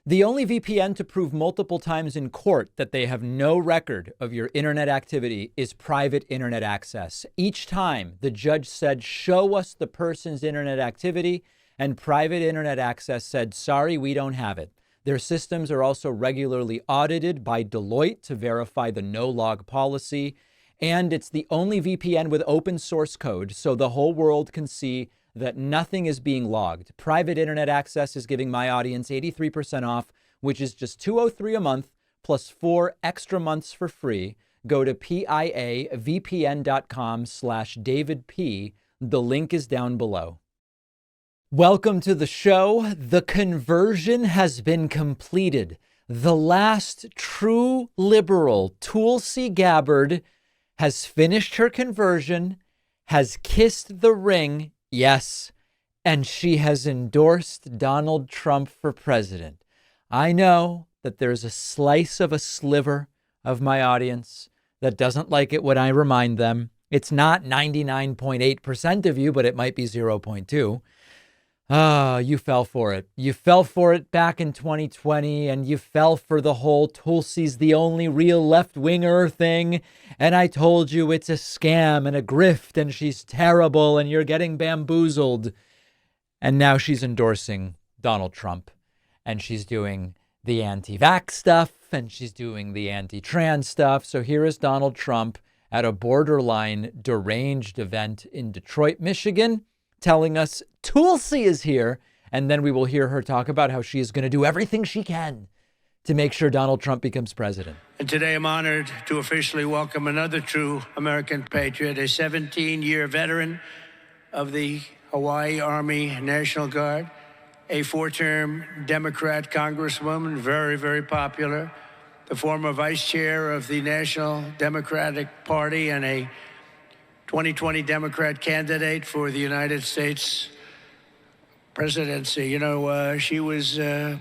The only VPN to prove multiple times in court that they have no record of your internet activity is private internet access. Each time the judge said, show us the person's internet activity, and private internet access said, sorry, we don't have it. Their systems are also regularly audited by Deloitte to verify the no-log policy. And it's the only VPN with open source code, so the whole world can see that nothing is being logged. Private internet access is giving my audience 83% off, which is just $203 a month plus 4 extra months for free. Go to piavpn.com/DavidP. The link is down below. Welcome to the show. The conversion has been completed. The last true liberal, Tulsi Gabbard, has finished her conversion, has kissed the ring, yes, and she has endorsed Donald Trump for president. I know that there's a slice of a sliver of my audience that doesn't like it when I remind them. It's not 99.8% of you, but it might be 0.2. You fell for it. You fell for it back in 2020, and you fell for the whole Tulsi's the only real left-winger thing. And I told you it's a scam and a grift, and she's terrible, and you're getting bamboozled. And now she's endorsing Donald Trump, and she's doing the anti-vax stuff, and she's doing the anti-trans stuff. So here is Donald Trump at a borderline deranged event in Detroit, Michigan, telling us Tulsi is here, and then we will hear her talk about how she is going to do everything she can to make sure Donald Trump becomes president. And today I'm honored to officially welcome another true American patriot, a 17-year veteran of the Hawaii Army National Guard, a 4-term Democrat congresswoman, very, very popular, the former vice chair of the National Democratic Party and a 2020 Democrat candidate for the United States presidency. You know, she was a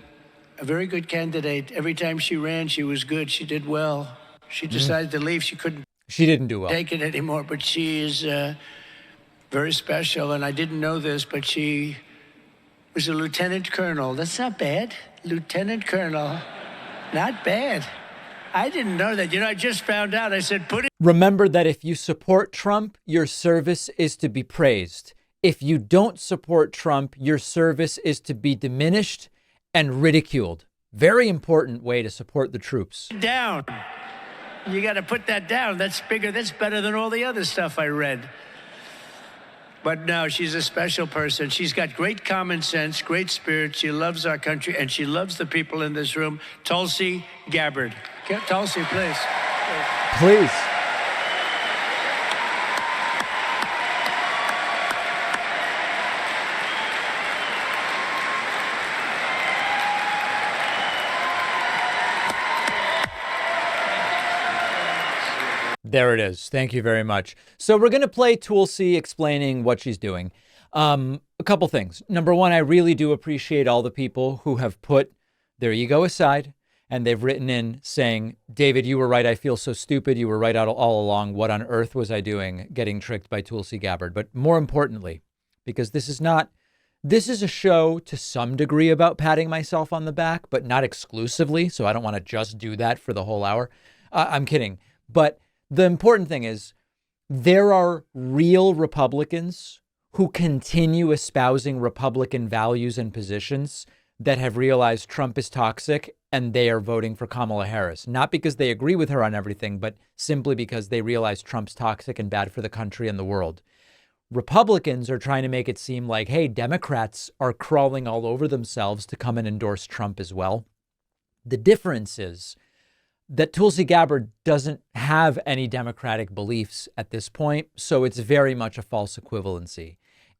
very good candidate. Every time she ran, she was good. She did well. She decided to leave. She didn't do well. Take it anymore, but she is very special. And I didn't know this, but she was a lieutenant colonel. That's not bad. Lieutenant colonel. Not bad. I didn't know that. You know, I just found out. I said, put it. Remember that if you support Trump, your service is to be praised. If you don't support Trump, your service is to be diminished and ridiculed. Very important way to support the troops. Down. You got to put that down. That's bigger. That's better than all the other stuff I read. But no, she's a special person. She's got great common sense, great spirit. She loves our country, and she loves the people in this room. Tulsi Gabbard. Tulsi, please. Please. There it is. Thank you very much. So we're going to play Tulsi explaining what she's doing. A couple things. Number one, I really do appreciate all the people who have put their ego aside and they've written in saying, David, you were right. I feel so stupid. You were right all along. What on earth was I doing getting tricked by Tulsi Gabbard? But more importantly, because this is a show to some degree about patting myself on the back, but not exclusively. So I don't want to just do that for the whole hour. I'm kidding. But the important thing is there are real Republicans who continue espousing Republican values and positions that have realized Trump is toxic and they are voting for Kamala Harris, not because they agree with her on everything, but simply because they realize Trump's toxic and bad for the country and the world. Republicans are trying to make it seem like, hey, Democrats are crawling all over themselves to come and endorse Trump as well. The difference is that Tulsi Gabbard doesn't have any Democratic beliefs at this point, so it's very much a false equivalency.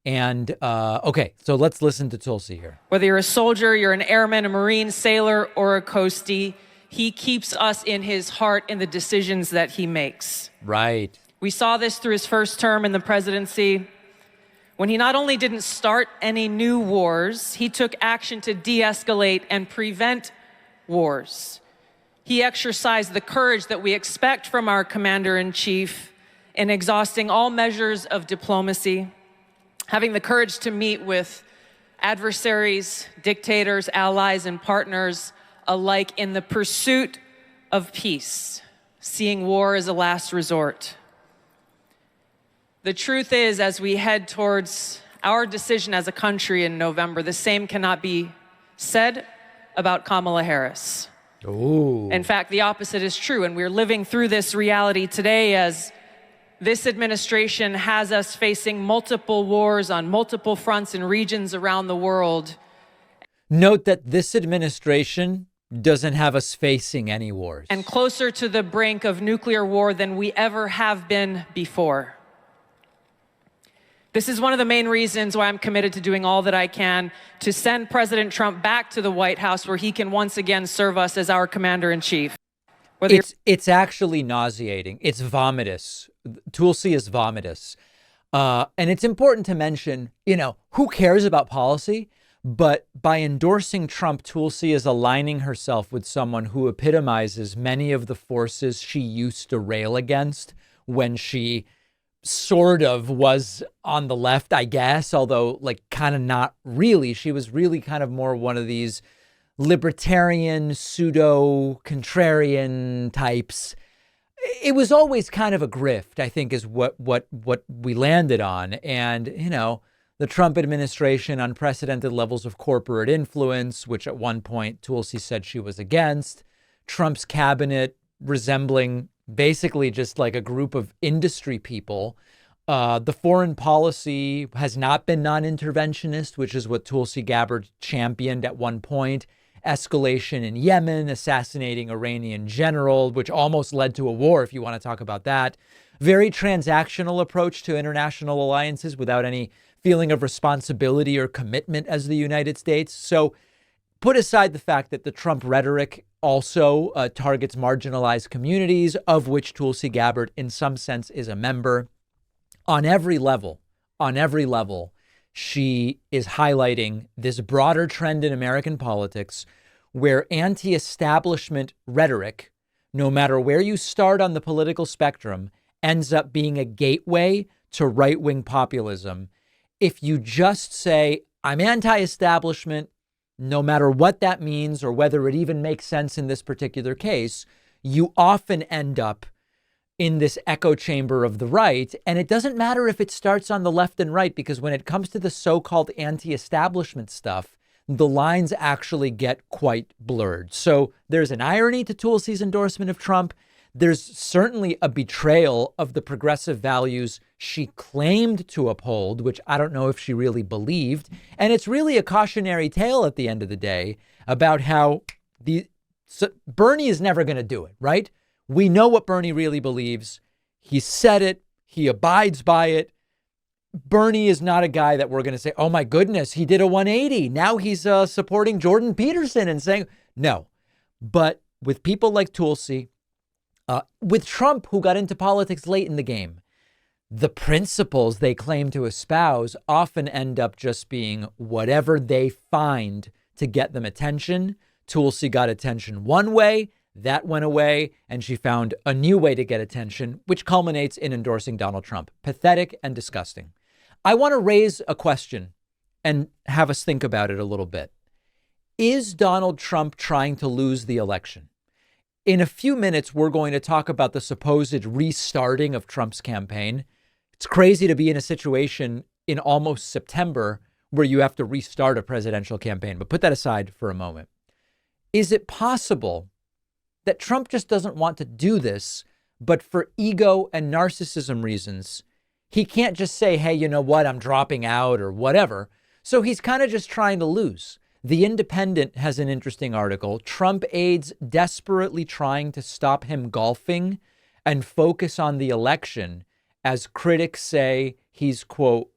And, okay, so let's listen to Tulsi here. Whether you're a soldier, you're an airman, a Marine, sailor, or a coastie, he keeps us in his heart in the decisions that he makes. Right. We saw this through his first term in the presidency, when he not only didn't start any new wars, he took action to de-escalate and prevent wars. He exercised the courage that we expect from our commander-in-chief in exhausting all measures of diplomacy, having the courage to meet with adversaries, dictators, allies, and partners alike in the pursuit of peace, seeing war as a last resort. The truth is, as we head towards our decision as a country in November, the same cannot be said about Kamala Harris. Ooh. In fact, the opposite is true, and we're living through this reality today as this administration has us facing multiple wars on multiple fronts and regions around the world. Note that this administration doesn't have us facing any wars. And closer to the brink of nuclear war than we ever have been before. This is one of the main reasons why I'm committed to doing all that I can to send President Trump back to the White House where he can once again serve us as our commander-in-chief. It's actually nauseating. It's vomitous. Tulsi is vomitous. And it's important to mention, who cares about policy? But by endorsing Trump, Tulsi is aligning herself with someone who epitomizes many of the forces she used to rail against when she sort of was on the left, I guess, although kind of not really. She was really kind of more one of these libertarian, pseudo-contrarian types. It was always kind of a grift, I think, is what we landed on. And, the Trump administration, unprecedented levels of corporate influence, which at one point Tulsi said she was against, Trump's cabinet resembling basically just like a group of industry people. The foreign policy has not been non-interventionist, which is what Tulsi Gabbard championed at one point. Escalation in Yemen, assassinating Iranian general, which almost led to a war, if you want to talk about that. Very transactional approach to international alliances without any feeling of responsibility or commitment as the United States. So put aside the fact that the Trump rhetoric also targets marginalized communities, of which Tulsi Gabbard, in some sense, is a member. On every level, she is highlighting this broader trend in American politics where anti-establishment rhetoric, no matter where you start on the political spectrum, ends up being a gateway to right-wing populism. If you just say, I'm anti-establishment, no matter what that means or whether it even makes sense in this particular case, you often end up in this echo chamber of the right. And it doesn't matter if it starts on the left and right, because when it comes to the so-called anti-establishment stuff, the lines actually get quite blurred. So there's an irony to Tulsi's endorsement of Trump. There's certainly a betrayal of the progressive values she claimed to uphold, which I don't know if she really believed. And it's really a cautionary tale at the end of the day about how Bernie is never going to do it, right? We know what Bernie really believes. He said it. He abides by it. Bernie is not a guy that we're going to say, oh my goodness, he did a 180. Now he's supporting Jordan Peterson and saying no. But with people like Tulsi, with Trump, who got into politics late in the game, the principles they claim to espouse often end up just being whatever they find to get them attention. Tulsi got attention one way, that went away, and she found a new way to get attention, which culminates in endorsing Donald Trump. Pathetic and disgusting. I want to raise a question and have us think about it a little bit. Is Donald Trump trying to lose the election? In a few minutes, we're going to talk about the supposed restarting of Trump's campaign. It's crazy to be in a situation in almost September where you have to restart a presidential campaign, but put that aside for a moment. Is it possible that Trump just doesn't want to do this, but for ego and narcissism reasons, he can't just say, hey, you know what, I'm dropping out or whatever. So he's kind of just trying to lose. The Independent has an interesting article. Trump aides desperately trying to stop him golfing and focus on the election, as critics say he's, quote,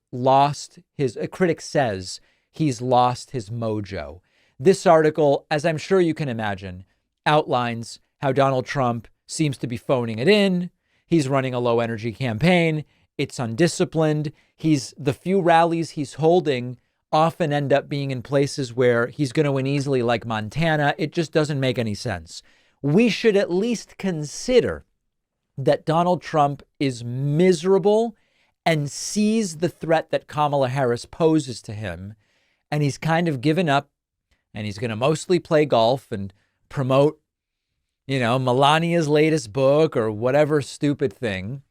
critic says he's lost his mojo. This article, as I'm sure you can imagine, outlines how Donald Trump seems to be phoning it in. He's running a low energy campaign. It's undisciplined. The few rallies he's holding often end up being in places where he's going to win easily, like Montana. It just doesn't make any sense. We should at least consider that Donald Trump is miserable and sees the threat that Kamala Harris poses to him and he's kind of given up, and he's going to mostly play golf and promote, Melania's latest book or whatever stupid thing,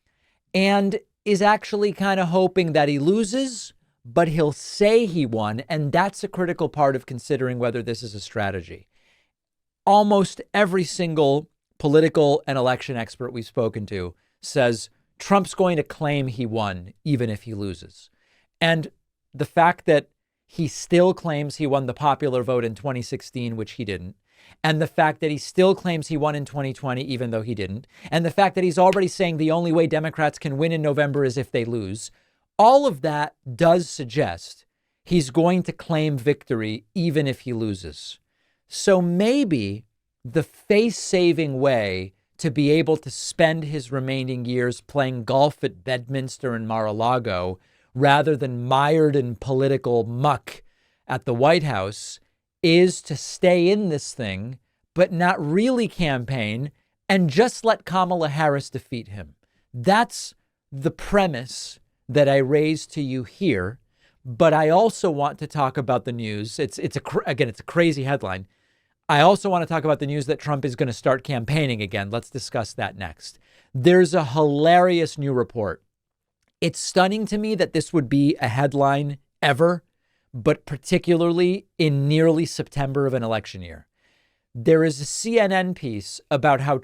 and is actually kind of hoping that he loses, but he'll say he won. And that's a critical part of considering whether this is a strategy. Almost every single political and election expert we've spoken to says Trump's going to claim he won, even if he loses. And the fact that he still claims he won the popular vote in 2016, which he didn't, and the fact that he still claims he won in 2020, even though he didn't, and the fact that he's already saying the only way Democrats can win in November is if they lose, all of that does suggest he's going to claim victory even if he loses. So maybe the face-saving way to be able to spend his remaining years playing golf at Bedminster and Mar-a-Lago rather than mired in political muck at the White House is to stay in this thing, but not really campaign and just let Kamala Harris defeat him. That's the premise that I raised to you here. But I also want to talk about the news. It's a crazy headline. I also want to talk about the news that Trump is going to start campaigning again. Let's discuss that next. There's a hilarious new report. It's stunning to me that this would be a headline ever, but particularly in nearly September of an election year. There is a CNN piece about how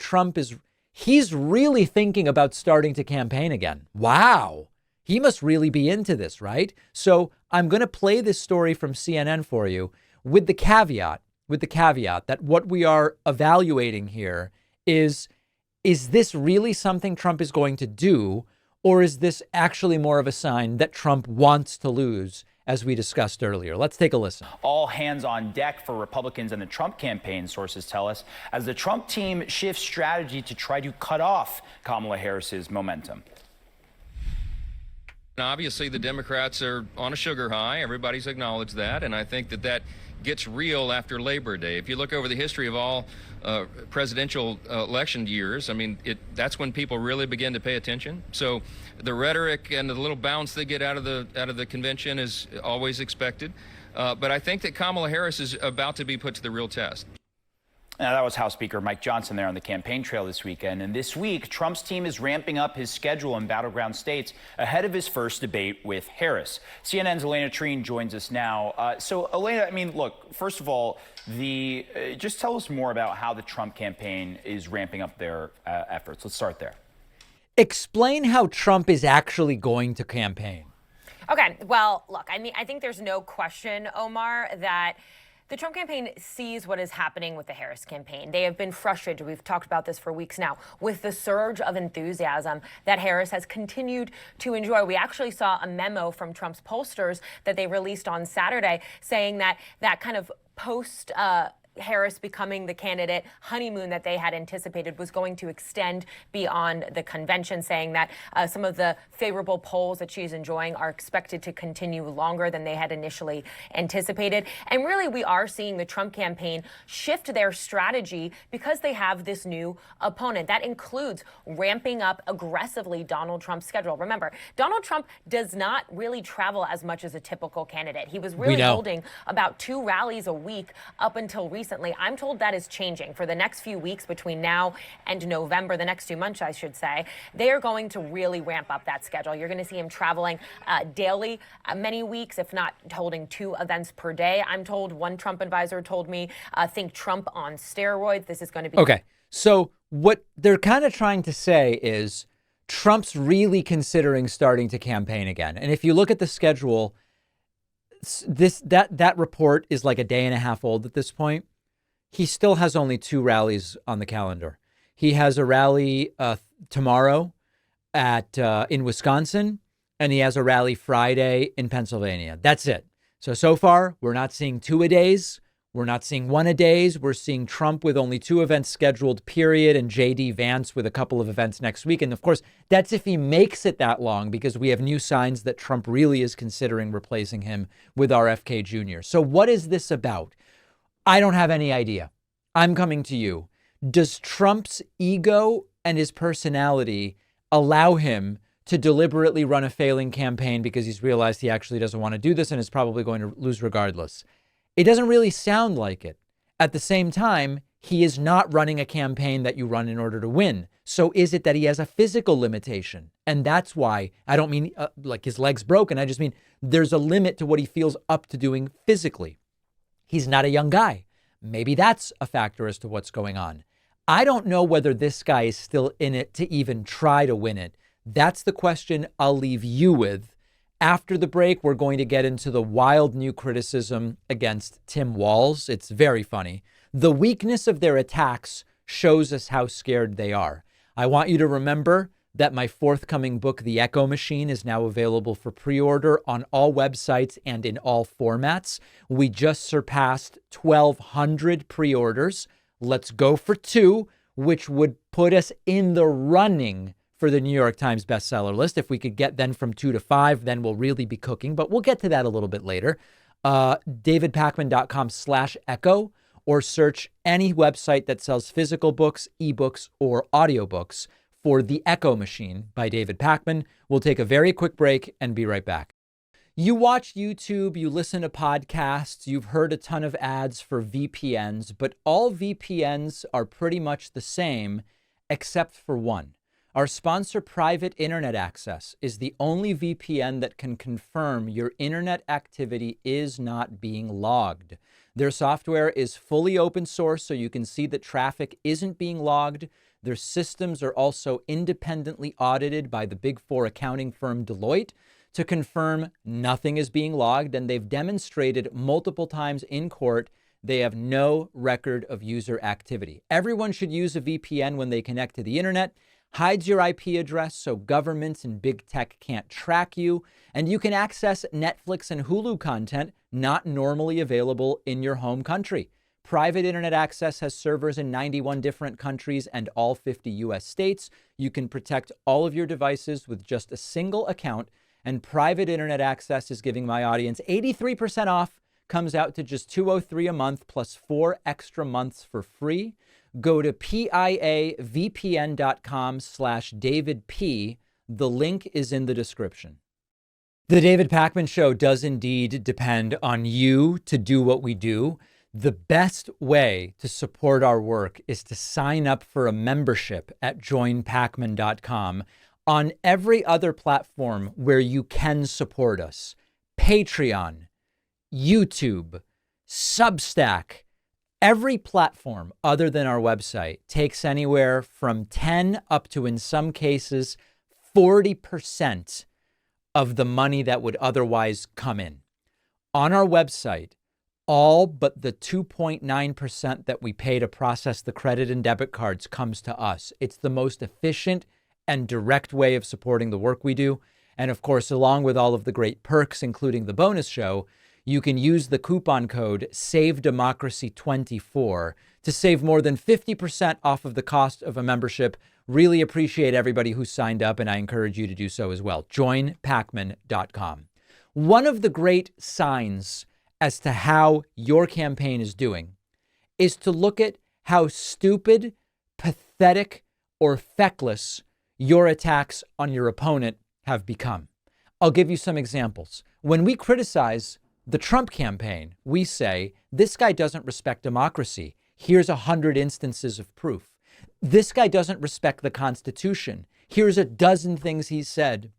he's really thinking about starting to campaign again. Wow. He must really be into this, right? So I'm going to play this story from CNN for you with the caveat that what we are evaluating here is this really something Trump is going to do, or is this actually more of a sign that Trump wants to lose, as we discussed earlier? Let's take a listen. All hands on deck for Republicans and the Trump campaign, sources tell us, as the Trump team shifts strategy to try to cut off Kamala Harris's momentum. Obviously, the Democrats are on a sugar high. Everybody's acknowledged that. And I think that gets real after Labor Day. If you look over the history of all presidential election years, that's when people really begin to pay attention. So the rhetoric and the little bounce they get out of the convention is always expected. But I think that Kamala Harris is about to be put to the real test. Now, that was House Speaker Mike Johnson there on the campaign trail this weekend. And this week, Trump's team is ramping up his schedule in battleground states ahead of his first debate with Harris. CNN's Elena Treen joins us now. So, Elena, look, first of all, just tell us more about how the Trump campaign is ramping up their efforts. Let's start there. Explain how Trump is actually going to campaign. Okay, well, look, I think there's no question, Omar, that the Trump campaign sees what is happening with the Harris campaign. They have been frustrated, we've talked about this for weeks now, with the surge of enthusiasm that Harris has continued to enjoy. We actually saw a memo from Trump's pollsters that they released on Saturday saying that kind of post Harris becoming the candidate honeymoon that they had anticipated was going to extend beyond the convention, saying that some of the favorable polls that she's enjoying are expected to continue longer than they had initially anticipated. And really, we are seeing the Trump campaign shift their strategy because they have this new opponent. That includes ramping up aggressively Donald Trump's schedule. Remember, Donald Trump does not really travel as much as a typical candidate. He was really holding about 2 rallies a week up until recently. I'm told that is changing for the next few weeks between now and November, the next 2 months, I should say. They are going to really ramp up that schedule. You're going to see him traveling daily, many weeks, if not holding 2 events per day. I'm told one Trump advisor told me, think Trump on steroids. This is going to be. Okay. So what they're kind of trying to say is Trump's really considering starting to campaign again. And if you look at the schedule, that report is like a day and a half old at this point. He still has only 2 rallies on the calendar. He has a rally tomorrow in Wisconsin, and he has a rally Friday in Pennsylvania. That's it. So far, we're not seeing 2-a-days. We're not seeing 1-a-days. We're seeing Trump with only 2 events scheduled, period, and JD Vance with a couple of events next week. And of course, that's if he makes it that long, because we have new signs that Trump really is considering replacing him with RFK Jr. So what is this about? I don't have any idea. I'm coming to you. Does Trump's ego and his personality allow him to deliberately run a failing campaign because he's realized he actually doesn't want to do this and is probably going to lose regardless. It doesn't really sound like it. At the same time, he is not running a campaign that you run in order to win. So is it that he has a physical limitation? And that's why, I don't mean like his leg's broken. I just mean there's a limit to what he feels up to doing physically. He's not a young guy. Maybe that's a factor as to what's going on. I don't know whether this guy is still in it to even try to win it. That's the question I'll leave you with. After the break, we're going to get into the wild new criticism against Tim Walz. It's very funny. The weakness of their attacks shows us how scared they are. I want you to remember that my forthcoming book, The Echo Machine, is now available for pre-order on all websites and in all formats. We just surpassed 1,200 pre-orders. Let's go for 2, which would put us in the running for the New York Times bestseller list. If we could get then from 2 to 5, then we'll really be cooking. But we'll get to that a little bit later. davidpakman.com/echo, or search any website that sells physical books, ebooks, or audiobooks for The Echo Machine by David Pakman. We'll take a very quick break and be right back. You watch YouTube, you listen to podcasts, you've heard a ton of ads for VPNs, but all VPNs are pretty much the same except for one. Our sponsor, Private Internet Access, is the only VPN that can confirm your internet activity is not being logged. Their software is fully open source, so you can see that traffic isn't being logged. Their systems are also independently audited by the Big Four accounting firm Deloitte to confirm nothing is being logged, and they've demonstrated multiple times in court they have no record of user activity. Everyone should use a VPN when they connect to the internet. Hides your IP address so governments and big tech can't track you, and you can access Netflix and Hulu content not normally available in your home country. Private Internet Access has servers in 91 different countries and all 50 US states. You can protect all of your devices with just a single account, and Private Internet Access is giving my audience 83% off. Comes out to just $203 a month plus 4 extra months for free. Go to piavpn.com/DavidP. The link is in the description. The David Pakman Show does indeed depend on you to do what we do. The best way to support our work is to sign up for a membership at joinpakman.com on every other platform where you can support us. Patreon, YouTube, Substack. Every platform other than our website takes anywhere from 10 up to, in some cases, 40% of the money that would otherwise come in. On our website, all but the 2.9% that we pay to process the credit and debit cards comes to us. It's the most efficient and direct way of supporting the work we do. And of course, along with all of the great perks, including the bonus show, you can use the coupon code SAVEDEMOCRACY24 to save more than 50% off of the cost of a membership. Really appreciate everybody who signed up, and I encourage you to do so as well. JoinPakman.com. One of the great signs as to how your campaign is doing is to look at how stupid, pathetic, or feckless your attacks on your opponent have become. I'll give you some examples. When we criticize the Trump campaign, we say, this guy doesn't respect democracy. Here's 100 instances of proof. This guy doesn't respect the Constitution. Here's a dozen things he said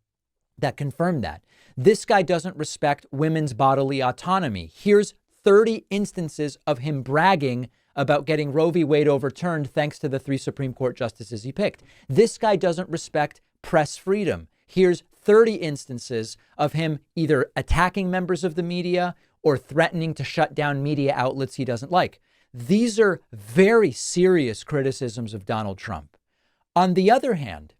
that confirm that. This guy doesn't respect women's bodily autonomy. Here's 30 instances of him bragging about getting Roe v. Wade overturned thanks to the 3 Supreme Court justices he picked. This guy doesn't respect press freedom. Here's 30 instances of him either attacking members of the media or threatening to shut down media outlets he doesn't like. These are very serious criticisms of Donald Trump. On the other hand,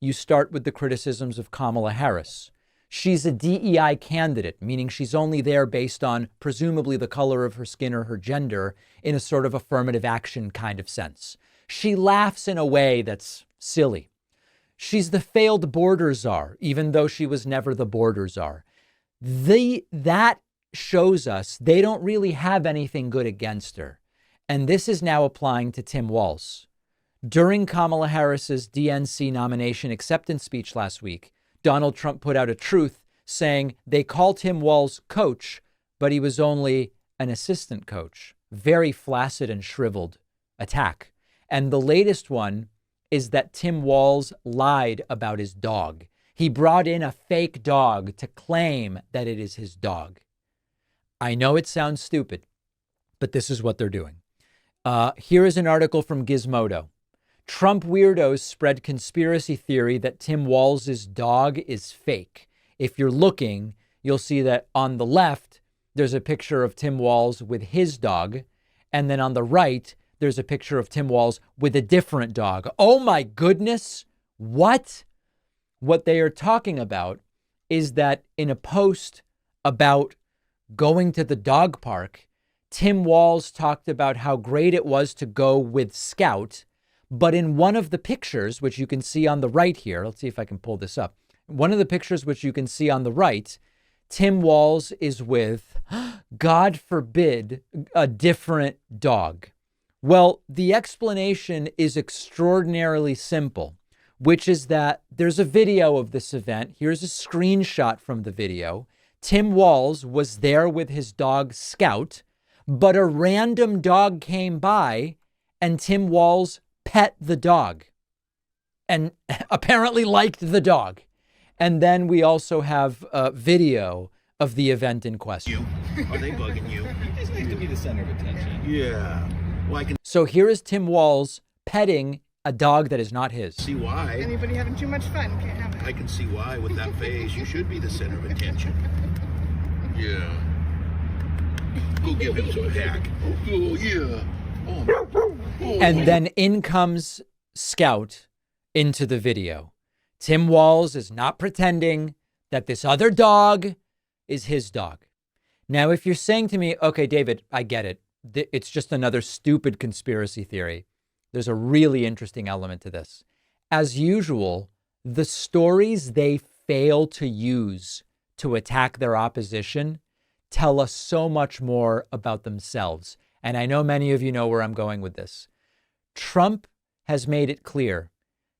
you start with the criticisms of Kamala Harris. She's a DEI candidate, meaning she's only there based on presumably the color of her skin or her gender in a sort of affirmative action kind of sense. She laughs in a way that's silly. She's the failed border czar, even though she was never the border czar. That shows us they don't really have anything good against her. And this is now applying to Tim Walz. During Kamala Harris's DNC nomination acceptance speech last week, Donald Trump put out a truth saying they called Tim Walz coach, but he was only an assistant coach. Very flaccid and shriveled attack. And the latest one is that Tim Walz lied about his dog. He brought in a fake dog to claim that it is his dog. I know it sounds stupid, but this is what they're doing. Here is an article from Gizmodo. Trump weirdos spread conspiracy theory that Tim Walz's dog is fake. If you're looking, you'll see that on the left, there's a picture of Tim Walz with his dog. And then on the right, there's a picture of Tim Walz with a different dog. Oh my goodness. What? What they are talking about is that in a post about going to the dog park, Tim Walz talked about how great it was to go with Scout. But in one of the pictures, which you can see on the right here, let's see if I can pull this up. One of the pictures which you can see on the right, Tim Walz is with, God forbid, a different dog. Well, the explanation is extraordinarily simple, which is that there's a video of this event. Here's a screenshot from the video. Tim Walz was there with his dog Scout, but a random dog came by and Tim Walz pet the dog and apparently liked the dog. And then we also have a video of the event in question. Are they bugging you? It's nice to be the center of attention. Yeah. Well, I can So here is Tim Walz petting a dog that is not his. see why. Anybody having too much fun can't have it. I can see why with that face. You should be the center of attention. Yeah. Go give him some hack. Oh, yeah. Oh. And then in comes Scout into the video. Tim Walz is not pretending that this other dog is his dog. Now, if you're saying to me, okay, David, I get it. It's just another stupid conspiracy theory. There's a really interesting element to this. As usual, the stories they fail to use to attack their opposition tell us so much more about themselves. And I know many of you know where I'm going with this. Trump has made it clear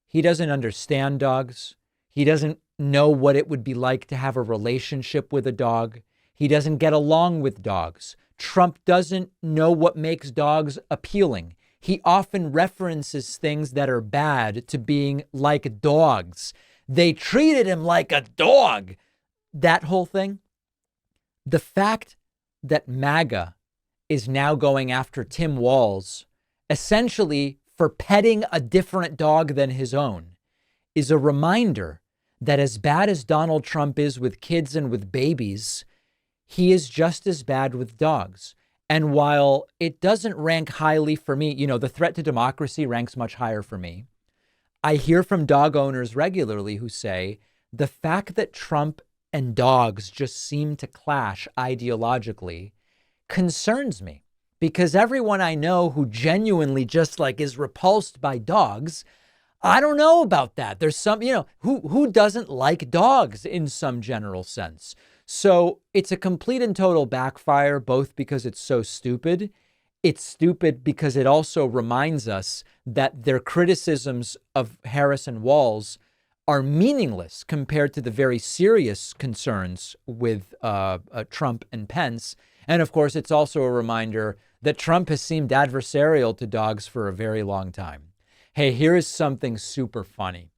he doesn't understand dogs. He doesn't know what it would be like to have a relationship with a dog. He doesn't get along with dogs. Trump doesn't know what makes dogs appealing. He often references things that are bad to being like dogs. They treated him like a dog. That whole thing. The fact that MAGA is now going after Tim Walz, essentially for petting a different dog than his own, is a reminder that as bad as Donald Trump is with kids and with babies, he is just as bad with dogs. And while it doesn't rank highly for me, you know, the threat to democracy ranks much higher for me. I hear from dog owners regularly who say the fact that Trump and dogs just seem to clash ideologically concerns me, because everyone I know who genuinely just like is repulsed by dogs, I don't know about that. There's some, you know, who doesn't like dogs in some general sense. So it's a complete and total backfire, both because it's so stupid. It's stupid because it also reminds us that their criticisms of Harris and Walz are meaningless compared to the very serious concerns with Trump and Pence. And of course, it's also a reminder that Trump has seemed adversarial to dogs for a very long time. Hey, here is something super funny.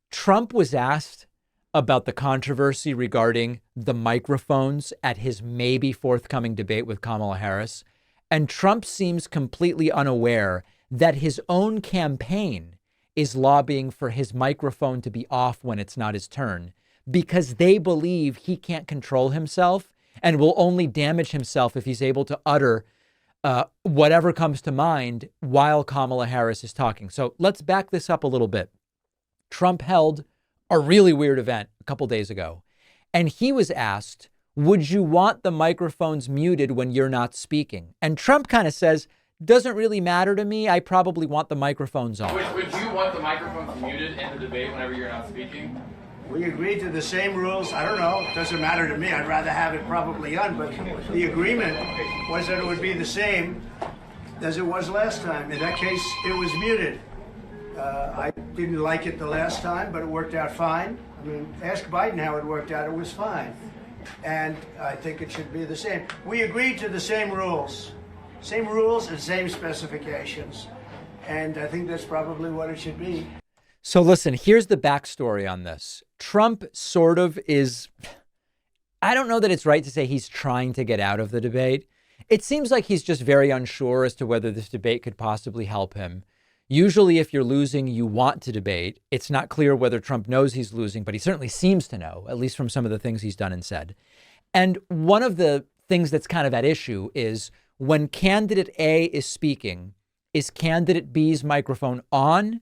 Trump was asked about the controversy regarding the microphones at his maybe forthcoming debate with Kamala Harris. And Trump seems completely unaware that his own campaign is lobbying for his microphone to be off when it's not his turn, because they believe he can't control himself and will only damage himself if he's able to utter whatever comes to mind while Kamala Harris is talking. So let's back this up a little bit. Trump held a really weird event a couple days ago, and he was asked, would you want the microphones muted when you're not speaking? And Trump kind of says, doesn't really matter to me. I probably want the microphones on. Would you want the microphones muted in the debate whenever you're not speaking? We agreed to the same rules. I don't know. It doesn't matter to me. I'd rather have it probably on, but the agreement was that it would be the same as it was last time. In that case, it was muted. I didn't like it the last time, but it worked out fine. I mean, ask Biden how it worked out. It was fine. And I think it should be the same. We agreed to the same rules and same specifications. And I think that's probably what it should be. So listen, here's the backstory on this. Trump sort of is, I don't know that it's right to say he's trying to get out of the debate. It seems like he's just very unsure as to whether this debate could possibly help him. Usually, if you're losing, you want to debate. It's not clear whether Trump knows he's losing, but he certainly seems to know, at least from some of the things he's done and said. And one of the things that's kind of at issue is when candidate A is speaking, is candidate B's microphone on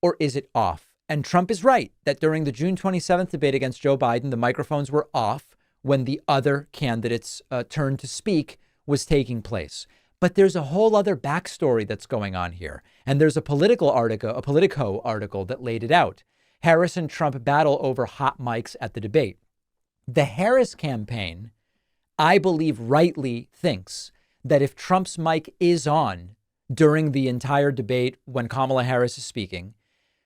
or is it off? And Trump is right that during the June 27th debate against Joe Biden, the microphones were off when the other candidate's turn to speak was taking place. But there's a whole other backstory that's going on here. And there's a Politico article that laid it out. Harris and Trump battle over hot mics at the debate. The Harris campaign, I believe, rightly thinks that if Trump's mic is on during the entire debate when Kamala Harris is speaking,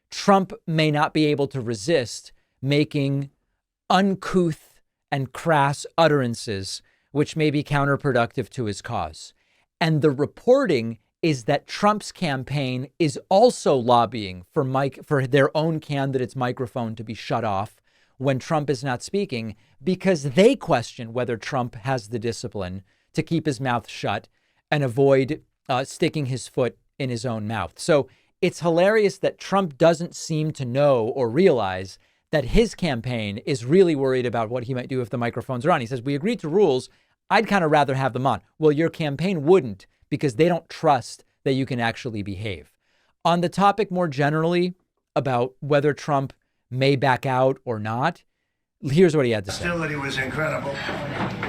Trump may not be able to resist making uncouth and crass utterances, which may be counterproductive to his cause. And the reporting is that Trump's campaign is also lobbying for their own candidate's microphone to be shut off when Trump is not speaking, because they question whether Trump has the discipline to keep his mouth shut and avoid sticking his foot in his own mouth. So it's hilarious that Trump doesn't seem to know or realize that his campaign is really worried about what he might do if the microphones are on. He says, we agreed to rules. I'd kind of rather have them on. Well, your campaign wouldn't, because they don't trust that you can actually behave. On the topic more generally about whether Trump may back out or not, here's what he had to say. Hostility was incredible.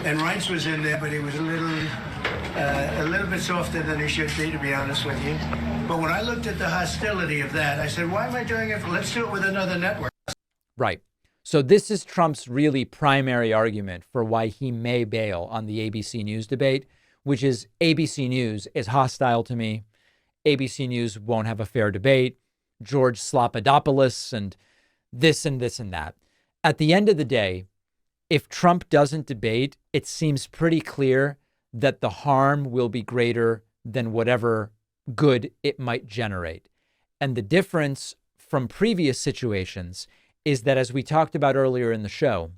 And Reince was in there, but he was a little bit softer than he should be, to be honest with you. But when I looked at the hostility of that, I said, why am I doing it? Let's do it with another network. Right. So this is Trump's really primary argument for why he may bail on the ABC News debate, which is ABC News is hostile to me. ABC News won't have a fair debate. George Slopadopoulos and this and this and that. At the end of the day, if Trump doesn't debate, it seems pretty clear that the harm will be greater than whatever good it might generate. And the difference from previous situations is that, as we talked about earlier in the show,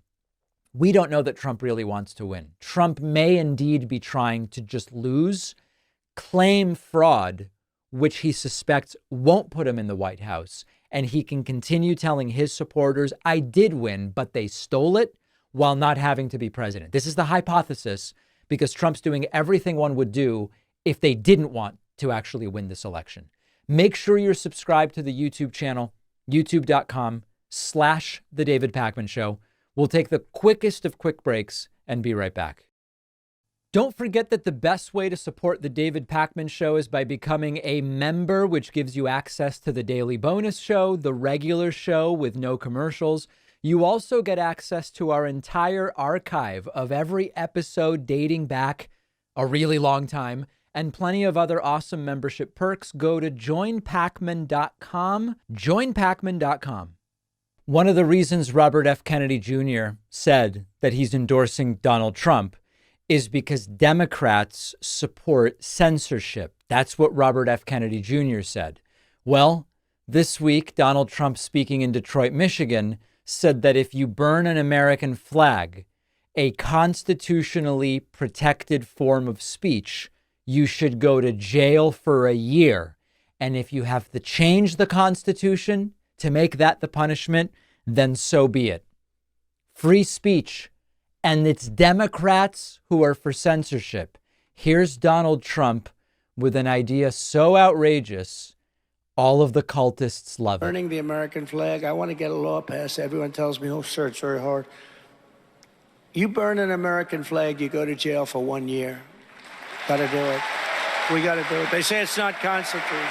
we don't know that Trump really wants to win. Trump may indeed be trying to just lose, claim fraud, which he suspects won't put him in the White House. And he can continue telling his supporters, I did win, but they stole it, while not having to be president. This is the hypothesis, because Trump's doing everything one would do if they didn't want to actually win this election. Make sure you're subscribed to the YouTube channel, youtube.com/The David Pakman Show. We'll take the quickest of quick breaks and be right back. Don't forget that the best way to support The David Pakman Show is by becoming a member, which gives you access to the daily bonus show, the regular show with no commercials. You also get access to our entire archive of every episode dating back a really long time, and plenty of other awesome membership perks. Go to joinpakman.com, joinpakman.com. One of the reasons Robert F. Kennedy Jr. said that he's endorsing Donald Trump is because Democrats support censorship. That's what Robert F. Kennedy Jr. said. Well, this week, Donald Trump, speaking in Detroit, Michigan, said that if you burn an American flag, a constitutionally protected form of speech, you should go to jail for a year. And if you have to change the Constitution to make that the punishment, then so be it. Free speech. And it's Democrats who are for censorship. Here's Donald Trump with an idea so outrageous, all of the cultists love it. Burning the American flag, I want to get a law passed. Everyone tells me, oh, sir, it's very hard. You burn an American flag, you go to jail for 1 year. Got to do it. We got to do it. They say it's not constitutional.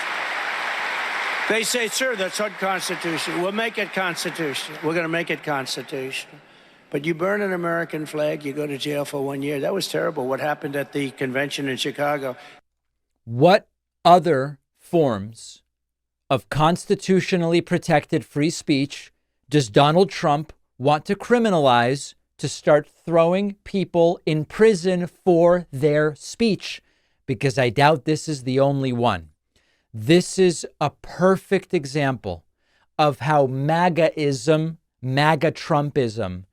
They say, sir, that's unconstitutional. We'll make it constitutional. We're going to make it constitutional. But you burn an American flag, you go to jail for 1 year. That was terrible, what happened at the convention in Chicago. What other forms of constitutionally protected free speech does Donald Trump want to criminalize to start throwing people in prison for their speech? Because I doubt this is the only one. This is a perfect example of how MAGAism, MAGA Trumpism,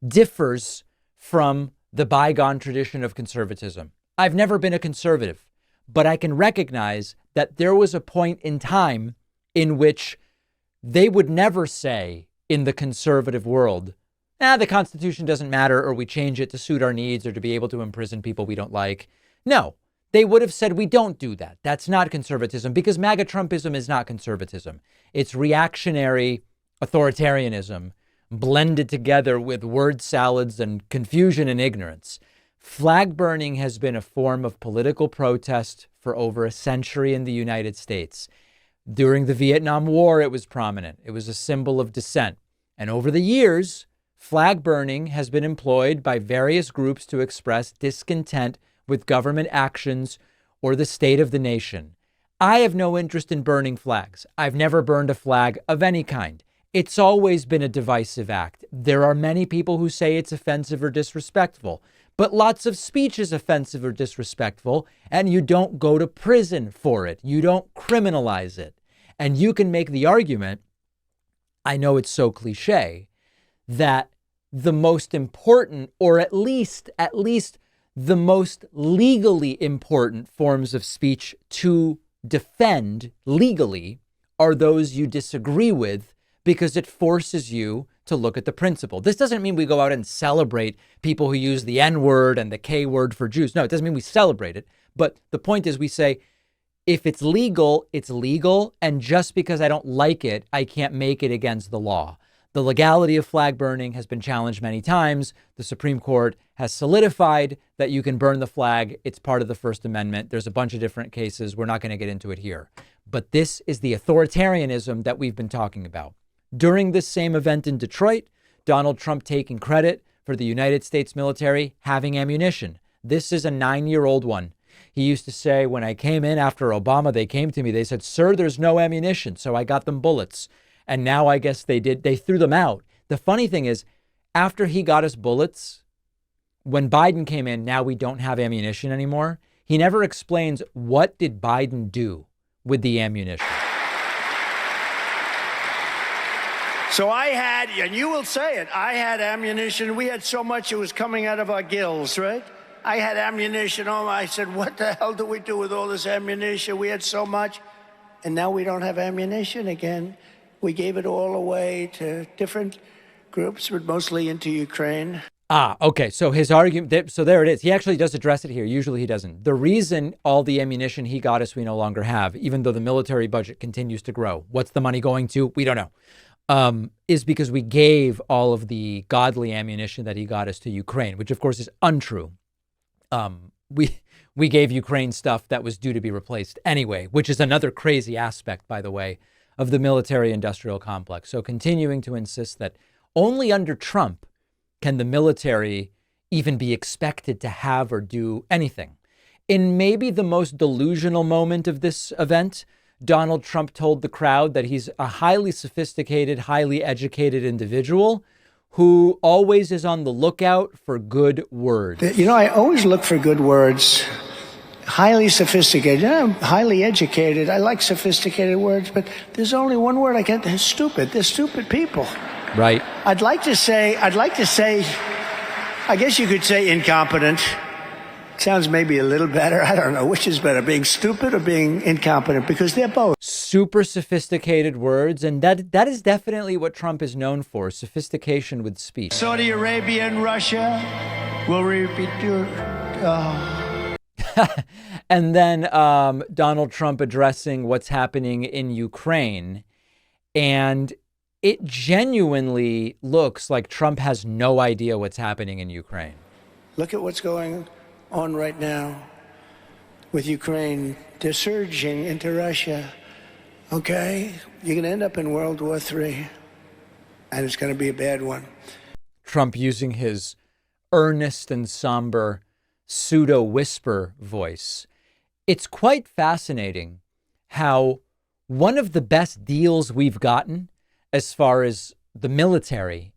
differs from the bygone tradition of conservatism. I've never been a conservative, but I can recognize that there was a point in time in which they would never say in the conservative world, the Constitution doesn't matter, or we change it to suit our needs or to be able to imprison people we don't like. No, they would have said, we don't do that. That's not conservatism, because MAGA Trumpism is not conservatism. It's reactionary authoritarianism blended together with word salads and confusion and ignorance. Flag burning has been a form of political protest for over a century in the United States. During the Vietnam War, it was prominent. It was a symbol of dissent. And over the years, flag burning has been employed by various groups to express discontent with government actions or the state of the nation. I have no interest in burning flags. I've never burned a flag of any kind. It's always been a divisive act. There are many people who say it's offensive or disrespectful, but lots of speech is offensive or disrespectful, and you don't go to prison for it. You don't criminalize it. And you can make the argument, I know it's so cliche, that the most important, or at least the most legally important forms of speech to defend legally are those you disagree with, because it forces you to look at the principle. This doesn't mean we go out and celebrate people who use the N word and the K word for Jews. No, it doesn't mean we celebrate it. But the point is, we say, if it's legal, it's legal. And just because I don't like it, I can't make it against the law. The legality of flag burning has been challenged many times. The Supreme Court has solidified that you can burn the flag. It's part of the First Amendment. There's a bunch of different cases. We're not going to get into it here. But this is the authoritarianism that we've been talking about. During this same event in Detroit, Donald Trump taking credit for the United States military having ammunition. This is a 9-year-old one. He used to say, when I came in after Obama, they came to me, they said, sir, there's no ammunition. So I got them bullets. And now I guess they threw them out. The funny thing is, after he got us bullets, when Biden came in, now we don't have ammunition anymore. He never explains, what did Biden do with the ammunition? So I had, and you will say it, I had ammunition. We had so much it was coming out of our gills, right? I had ammunition. Oh, I said, what the hell do we do with all this ammunition? We had so much, and now we don't have ammunition again. We gave it all away to different groups, but mostly into Ukraine. Okay. So his argument, so there it is. He actually does address it here. Usually he doesn't. The reason all the ammunition he got us we no longer have, even though the military budget continues to grow, what's the money going to? We don't know. Is because we gave all of the godly ammunition that he got us to Ukraine, which of course is untrue. We gave Ukraine stuff that was due to be replaced anyway, which is another crazy aspect, by the way, of the military-industrial complex. So continuing to insist that only under Trump can the military even be expected to have or do anything. In maybe the most delusional moment of this event, Donald Trump told the crowd that he's a highly sophisticated, highly educated individual who always is on the lookout for good words. You know, I always look for good words. Highly sophisticated. I'm highly educated. I like sophisticated words, but there's only one word I get. They're stupid. They're stupid people. Right. I'd like to say, I guess you could say incompetent. Sounds maybe a little better. I don't know. Which is better, being stupid or being incompetent? Because they're both. Super sophisticated words. And that is definitely what Trump is known for, sophistication with speech. Saudi Arabia and Russia will repeat your... And then Donald Trump addressing what's happening in Ukraine. And it genuinely looks like Trump has no idea what's happening in Ukraine. Look at what's going on right now with Ukraine. They're surging into Russia. Okay? You're going to end up in World War III, and it's going to be a bad one. Trump using his earnest and somber pseudo-whisper voice. It's quite fascinating how one of the best deals we've gotten as far as the military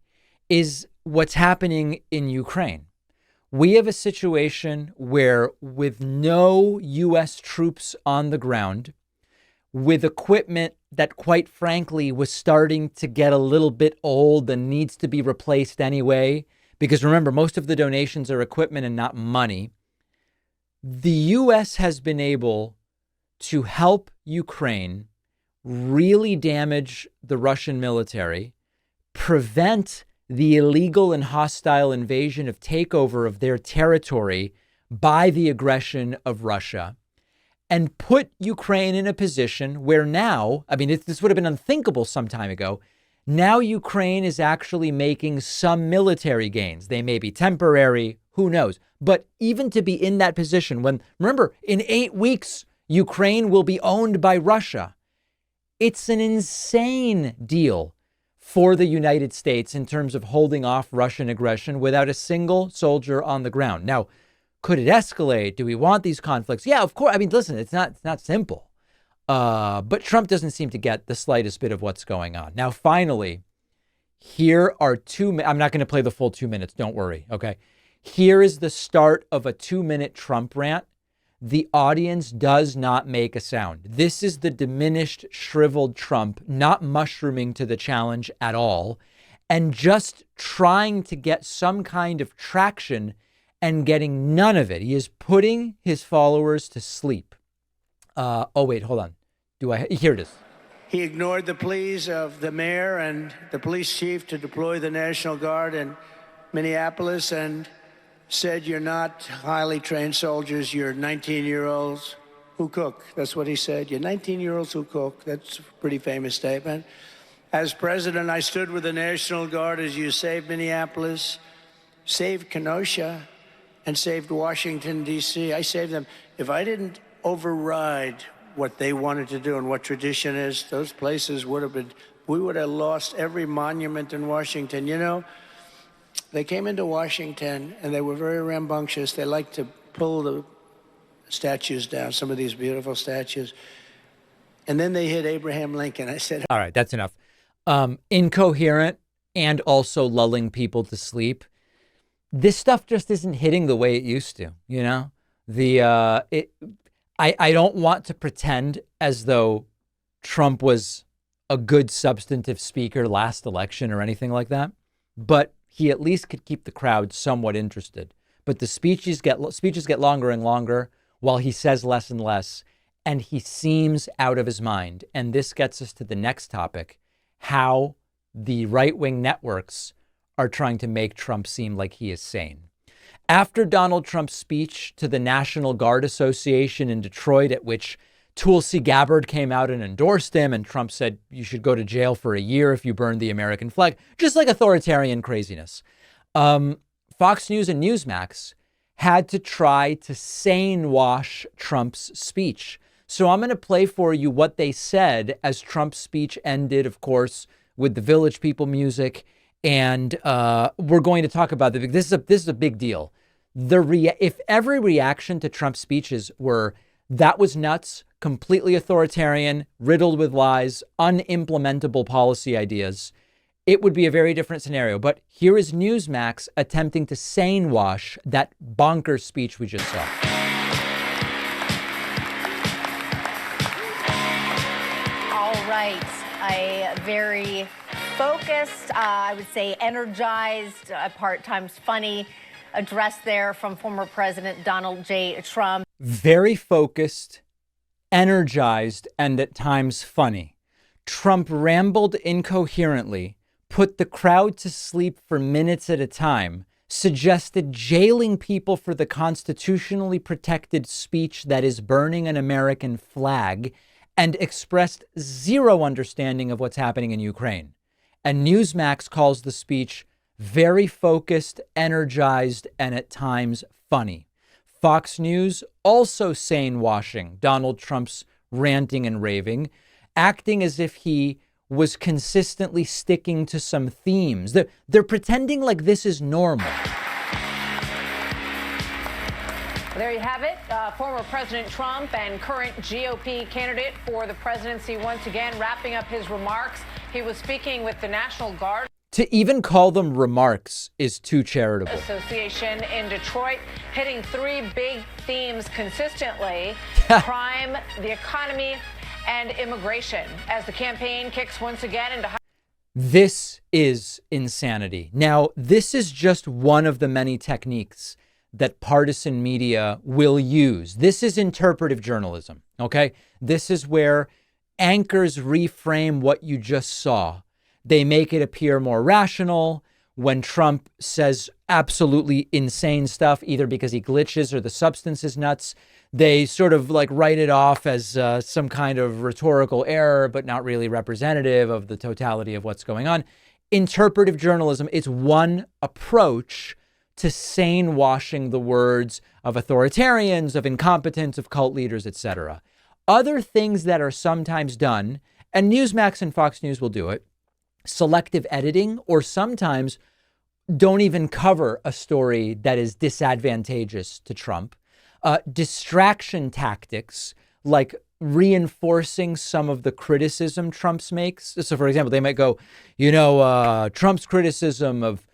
is what's happening in Ukraine. We have a situation where, with no U.S. troops on the ground, with equipment that, quite frankly, was starting to get a little bit old and needs to be replaced anyway, because remember, most of the donations are equipment and not money, the U.S. has been able to help Ukraine really damage the Russian military, prevent the illegal and hostile invasion of takeover of their territory by the aggression of Russia, and put Ukraine in a position where now, I mean, this would have been unthinkable some time ago. Now Ukraine is actually making some military gains. They may be temporary, who knows? But even to be in that position when, remember, in 8 weeks, Ukraine will be owned by Russia. It's an insane deal for the United States in terms of holding off Russian aggression without a single soldier on the ground. Now, could it escalate? Do we want these conflicts? Yeah, of course. I mean, listen, it's not simple. But Trump doesn't seem to get the slightest bit of what's going on. Now, finally, here are I'm not going to play the full 2 minutes. Don't worry. Okay. Here is the start of a 2-minute Trump rant. The audience does not make a sound. This is the diminished, shriveled Trump, not mushrooming to the challenge at all, and just trying to get some kind of traction and getting none of it. He is putting his followers to sleep. Wait, hold on. Here it is. He ignored the pleas of the mayor and the police chief to deploy the National Guard in Minneapolis and said, "You're not highly trained soldiers, you're 19-year-olds who cook." That's what he said. "You're 19-year-olds who cook." That's a pretty famous statement. As president, I stood with the National Guard as you saved Minneapolis, saved Kenosha, and saved Washington, D.C. I saved them. If I didn't override what they wanted to do and what tradition is, those places we would have lost every monument in Washington. You know, they came into Washington and they were very rambunctious. They liked to pull the statues down, some of these beautiful statues. And then they hit Abraham Lincoln. I said, all right, that's enough. Incoherent and also lulling people to sleep. This stuff just isn't hitting the way it used to, you know? I don't want to pretend as though Trump was a good substantive speaker last election or anything like that, but he at least could keep the crowd somewhat interested. But the speeches get longer and longer while he says less and less, and he seems out of his mind. And this gets us to the next topic, how the right-wing networks are trying to make Trump seem like he is sane. After Donald Trump's speech to the National Guard Association in Detroit, at which Tulsi Gabbard came out and endorsed him, and Trump said you should go to jail for a year if you burn the American flag, just like authoritarian craziness, Fox News and Newsmax had to try to sane wash Trump's speech. So I'm going to play for you what they said as Trump's speech ended, of course, with the Village People music. And we're going to talk about this is a big deal. If every reaction to Trump's speeches were, that was nuts, completely authoritarian, riddled with lies, unimplementable policy ideas, it would be a very different scenario. But here is Newsmax attempting to sane wash that bonkers speech we just saw. All right. A very focused, I would say energized, at times funny address there from former President Donald J. Trump. Very focused, energized, and at times funny. Trump rambled incoherently, put the crowd to sleep for minutes at a time, suggested jailing people for the constitutionally protected speech that is burning an American flag, and expressed zero understanding of what's happening in Ukraine. And Newsmax calls the speech very focused, energized, and at times funny. Fox News also sane washing Donald Trump's ranting and raving, acting as if he was consistently sticking to some themes. They're pretending like this is normal. There you have it. Former President Trump and current GOP candidate for the presidency once again wrapping up his remarks. He was speaking with the National Guard To even call them remarks is too charitable. Association in Detroit, hitting three big themes consistently: crime, the economy, and immigration, as the campaign kicks once again into This is insanity. Now, this is just one of the many techniques that partisan media will use. This is interpretive journalism, okay? This is where anchors reframe what you just saw. They make it appear more rational. When Trump says absolutely insane stuff, either because he glitches or the substance is nuts, they sort of like write it off as some kind of rhetorical error, but not really representative of the totality of what's going on. Interpretive journalism, it's one approach to sane washing the words of authoritarians, of incompetents, of cult leaders, etc. Other things that are sometimes done, and Newsmax and Fox News will do it, selective editing, or sometimes don't even cover a story that is disadvantageous to Trump. Distraction tactics, like reinforcing some of the criticism Trump makes. So, for example, they might go, Trump's criticism of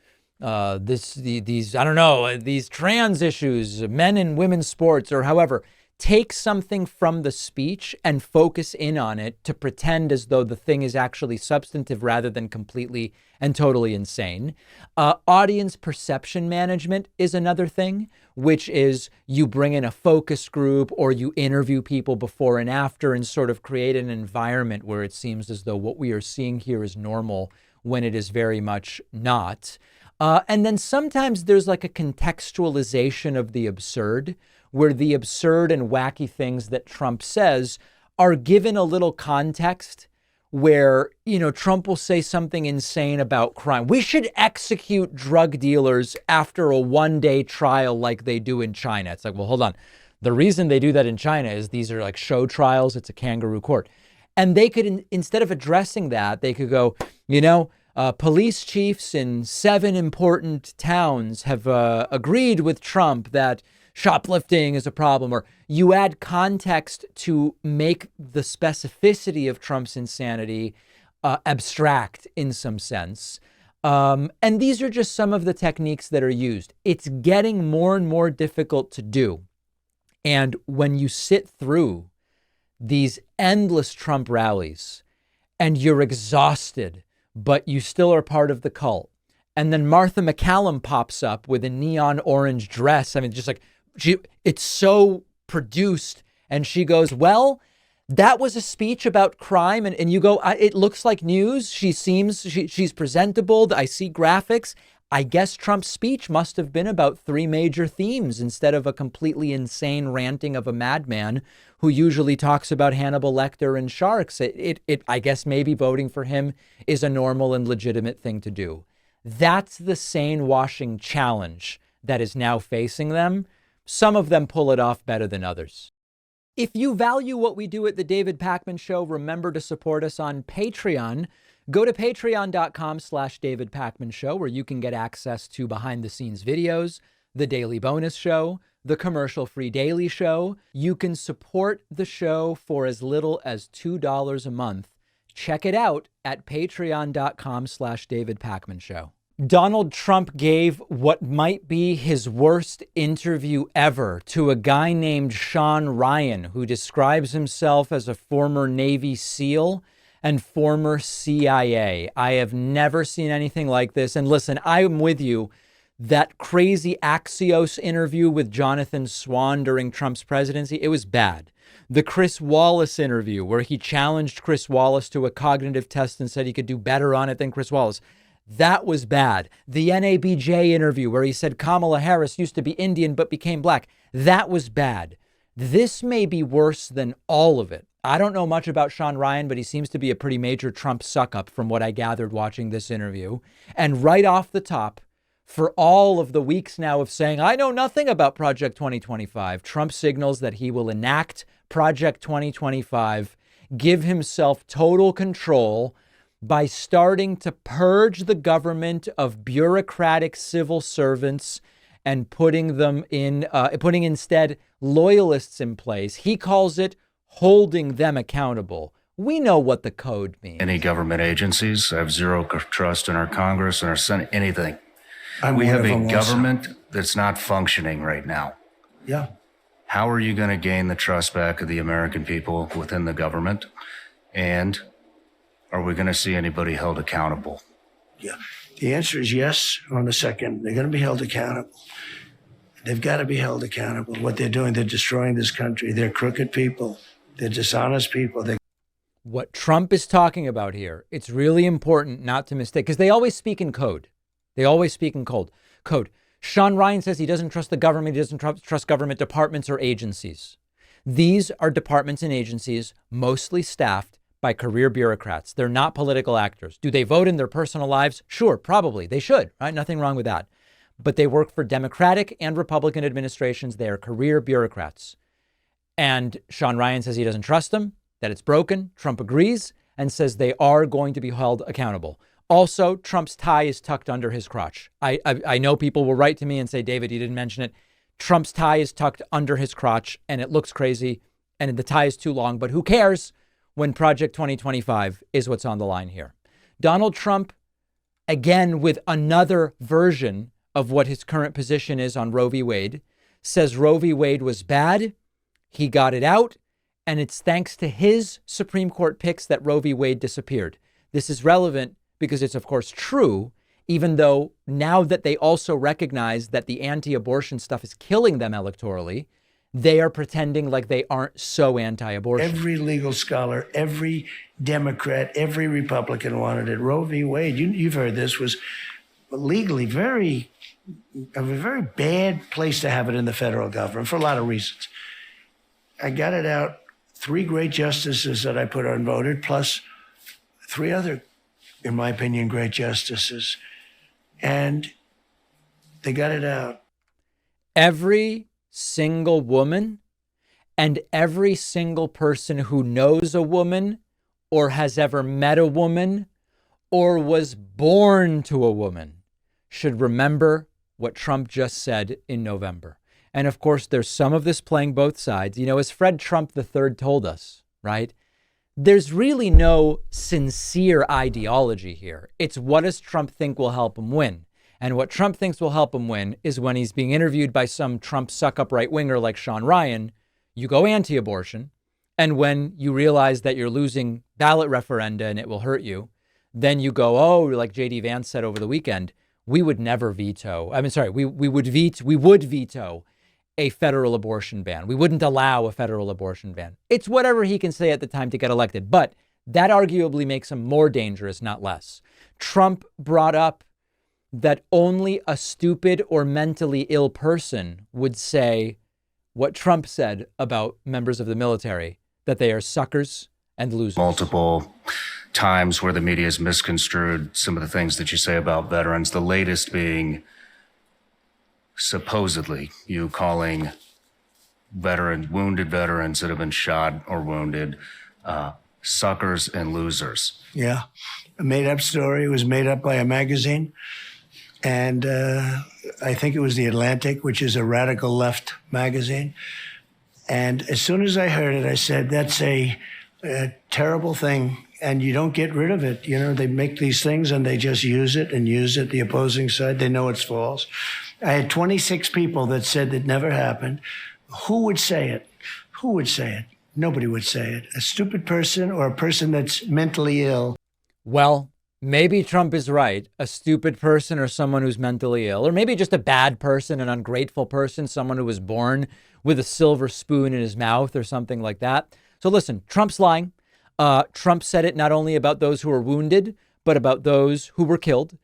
these trans issues, men and women's sports, or however, take something from the speech and focus in on it to pretend as though the thing is actually substantive rather than completely and totally insane. Audience perception management is another thing, which is you bring in a focus group or you interview people before and after and sort of create an environment where it seems as though what we are seeing here is normal when it is very much not. And then sometimes there's like a contextualization of the absurd, where the absurd and wacky things that Trump says are given a little context where, Trump will say something insane about crime. We should execute drug dealers after a one-day trial like they do in China. It's like, well, hold on. The reason they do that in China is these are like show trials. It's a kangaroo court. And they could, instead of addressing that, they could go, police chiefs in 7 important towns have agreed with Trump that shoplifting is a problem, or you add context to make the specificity of Trump's insanity abstract in some sense. And these are just some of the techniques that are used. It's getting more and more difficult to do. And when you sit through these endless Trump rallies and you're exhausted, but you still are part of the cult, and then Martha McCallum pops up with a neon orange dress. I mean, just like, it's so produced, and she goes, well, that was a speech about crime, and you go, it looks like news. She's presentable. I see graphics. I guess Trump's speech must have been about 3 major themes instead of a completely insane ranting of a madman who usually talks about Hannibal Lecter and sharks. I guess maybe voting for him is a normal and legitimate thing to do. That's the sane washing challenge that is now facing them. Some of them pull it off better than others. If you value what we do at The David Pakman Show, remember to support us on Patreon. Go to patreon.com/David Pakman Show, where you can get access to behind the scenes videos, the daily bonus show, the commercial-free daily show. You can support the show for as little as $2 a month. Check it out at patreon.com/David Pakman Show. Donald Trump gave what might be his worst interview ever to a guy named Sean Ryan, who describes himself as a former Navy SEAL and former CIA. I have never seen anything like this. And listen, I'm with you. That crazy Axios interview with Jonathan Swan during Trump's presidency, it was bad. The Chris Wallace interview, where he challenged Chris Wallace to a cognitive test and said he could do better on it than Chris Wallace, that was bad. The NABJ interview, where he said Kamala Harris used to be Indian but became black, that was bad. This may be worse than all of it. I don't know much about Sean Ryan, but he seems to be a pretty major Trump suck-up from what I gathered watching this interview. And right off the top, for all of the weeks now of saying, I know nothing about Project 2025, Trump signals that he will enact Project 2025, give himself total control by starting to purge the government of bureaucratic civil servants and putting them in, putting instead loyalists in place. He calls it holding them accountable. We know what the code means. Any government agencies, I have zero trust in our Congress and our Senate, anything. We have a government that's not functioning right now. Yeah. How are you going to gain the trust back of the American people within the government? And are we going to see anybody held accountable? Yeah. The answer is yes on the second. They're going to be held accountable. They've got to be held accountable. What they're doing, they're destroying this country. They're crooked people. They're dishonest people. What Trump is talking about here, it's really important not to mistake, because they always speak in code. They always speak in code. Sean Ryan says he doesn't trust the government. He doesn't trust government departments or agencies. These are departments and agencies mostly staffed by career bureaucrats. They're not political actors. Do they vote in their personal lives? Sure, probably. They should, right? Nothing wrong with that. But they work for Democratic and Republican administrations. They are career bureaucrats. And Sean Ryan says he doesn't trust them, that it's broken. Trump agrees and says they are going to be held accountable. Also, Trump's tie is tucked under his crotch. I know people will write to me and say, David, you didn't mention it. Trump's tie is tucked under his crotch and it looks crazy and the tie is too long, but who cares when Project 2025 is what's on the line here? Donald Trump, again, with another version of what his current position is on Roe v. Wade, says Roe v. Wade was bad. He got it out. And it's thanks to his Supreme Court picks that Roe v. Wade disappeared. This is relevant because it's, of course, true, even though now that they also recognize that the anti-abortion stuff is killing them electorally, they are pretending like they aren't so anti-abortion. Every legal scholar, every Democrat, every Republican wanted it. Roe v. Wade, you've heard this, was legally a very bad place to have it in the federal government for a lot of reasons. I got it out. 3 great justices that I put on voted, plus 3 other, in my opinion, great justices. And they got it out. Every single woman and every single person who knows a woman or has ever met a woman or was born to a woman should remember what Trump just said in November. And of course, there's some of this playing both sides. You know, as Fred Trump III told us, right? There's really no sincere ideology here. It's what does Trump think will help him win? And what Trump thinks will help him win is when he's being interviewed by some Trump suck-up right-winger like Sean Ryan, you go anti-abortion. And when you realize that you're losing ballot referenda and it will hurt you, then you go, oh, like JD Vance said over the weekend, we would never veto. We would veto a federal abortion ban. We wouldn't allow a federal abortion ban. It's whatever he can say at the time to get elected, but that arguably makes him more dangerous, not less. Trump brought up that only a stupid or mentally ill person would say what Trump said about members of the military, that they are suckers and losers. Multiple times where the media has misconstrued some of the things that you say about veterans, the latest being supposedly you calling wounded veterans that have been shot or wounded suckers and losers. Yeah, a made-up story. It was made up by a magazine. And I think it was The Atlantic, which is a radical left magazine. And as soon as I heard it, I said, that's a terrible thing. And you don't get rid of it. You know, they make these things and they just use it. The opposing side, they know it's false. I had 26 people that said it never happened. Who would say it? Who would say it? Nobody would say it. A stupid person or a person that's mentally ill. Well, maybe Trump is right. A stupid person or someone who's mentally ill, or maybe just a bad person, an ungrateful person, someone who was born with a silver spoon in his mouth or something like that. So listen, Trump's lying. Trump said it not only about those who were wounded, but about those who were killed.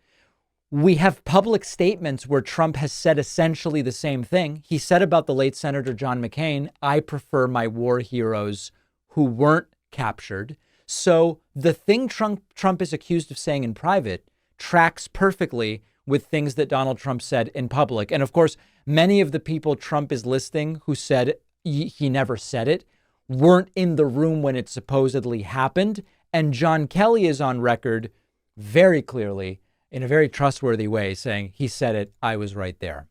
We have public statements where Trump has said essentially the same thing. He said about the late Senator John McCain, I prefer my war heroes who weren't captured. So the thing Trump is accused of saying in private tracks perfectly with things that Donald Trump said in public. And of course, many of the people Trump is listing who said he never said it weren't in the room when it supposedly happened. And John Kelly is on record very clearly in a very trustworthy way saying he said it, I was right there.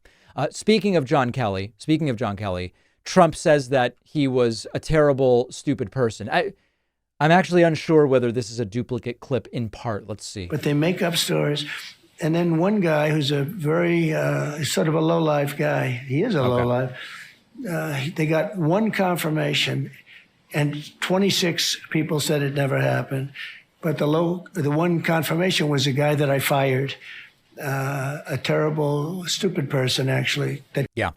Speaking of John Kelly, Trump says that he was a terrible, stupid person. I'm actually unsure whether this is a duplicate clip in part. Let's see. But they make up stories. And then one guy who's a very sort of a low-life guy, he is a low-life, they got one confirmation, and 26 people said it never happened. But the one confirmation was a guy that I fired, a terrible, stupid person, actually. Yeah.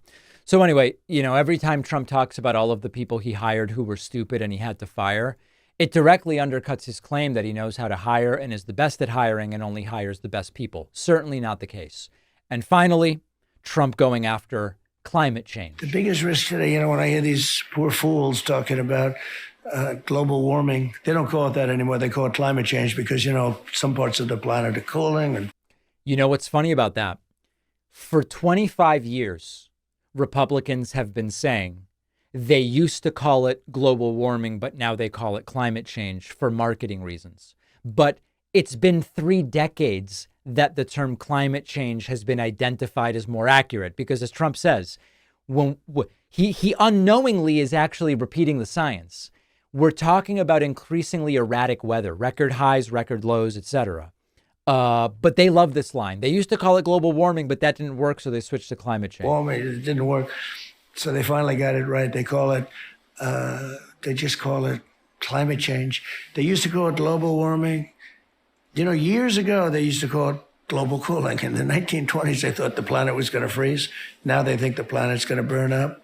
So anyway, every time Trump talks about all of the people he hired who were stupid and he had to fire, it directly undercuts his claim that he knows how to hire and is the best at hiring and only hires the best people. Certainly not the case. And finally, Trump going after climate change. The biggest risk today, when I hear these poor fools talking about global warming, they don't call it that anymore. They call it climate change because, some parts of the planet are cooling. And you know what's funny about that? For 25 years, Republicans have been saying they used to call it global warming, but now they call it climate change for marketing reasons. But it's been 3 decades that the term climate change has been identified as more accurate, because as Trump says, when he unknowingly is actually repeating the science. We're talking about increasingly erratic weather, record highs, record lows, etc. But they love this line. They used to call it global warming, but that didn't work, so they switched to climate change. Warming, it didn't work. So they finally got it right. They call it, they just call it climate change. They used to call it global warming. Years ago, they used to call it global cooling. In the 1920s, they thought the planet was going to freeze. Now they think the planet's going to burn up.